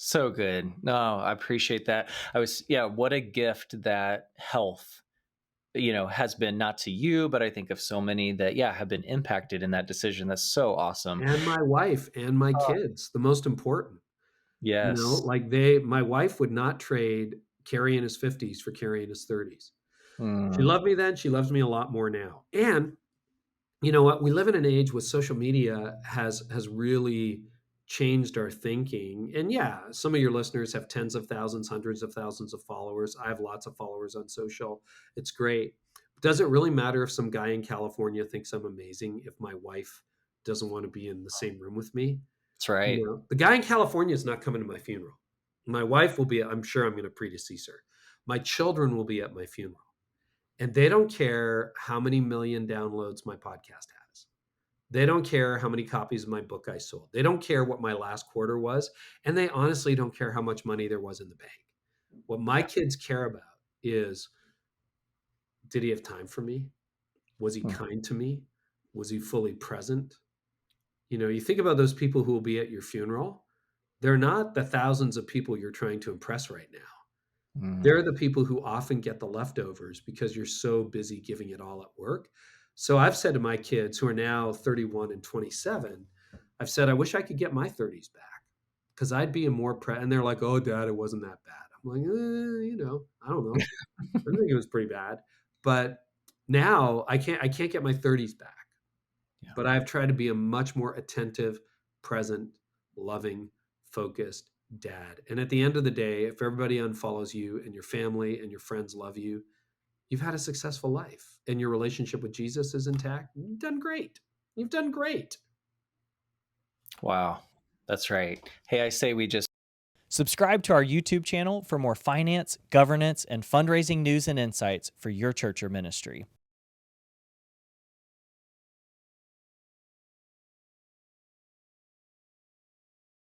So good. No, I appreciate that. Yeah, what a gift that health, has been not to you, but I think of so many that, yeah, have been impacted in that decision. That's so awesome. And my wife and my Oh, kids, the most important. yes. Like my wife would not trade Carey in his 50s for Carey in his 30s. She Mm, loved me then, she loves me a lot more now. And you know what? We live in an age with social media has really changed our thinking. And yeah, some of your listeners have tens of thousands, hundreds of thousands of followers. I have lots of followers on social. It's great. Does it really matter if some guy in California thinks I'm amazing if my wife doesn't want to be in the same room with me? that's right. The guy in California is not coming to my funeral. My wife will be, I'm sure I'm going to predecease her. My children will be at my funeral. And they don't care how many million downloads my podcast has. They don't care how many copies of my book I sold. They don't care what my last quarter was. And they honestly don't care how much money there was in the bank. What my Yeah. kids care about is, did he have time for me? Was he Mm, kind to me? Was he fully present? You think about those people who will be at your funeral. They're not the thousands of people you're trying to impress right now. mm. They're the people who often get the leftovers because you're so busy giving it all at work. So I've said to my kids who are now 31 and 27, I've said, I wish I could get my 30s back because I'd be a more and they're like, oh, dad, it wasn't that bad. I'm like, I don't know. I think it was pretty bad. But now I can't get my 30s back. Yeah. But I've tried to be a much more attentive, present, loving, focused dad. And at the end of the day, if everybody unfollows you and your family and your friends love you, you've had a successful life and your relationship with Jesus is intact. You've done great. You've done great. Wow. That's right. Hey, I say we just subscribe to our YouTube channel for more finance, governance, and fundraising news and insights for your church or ministry.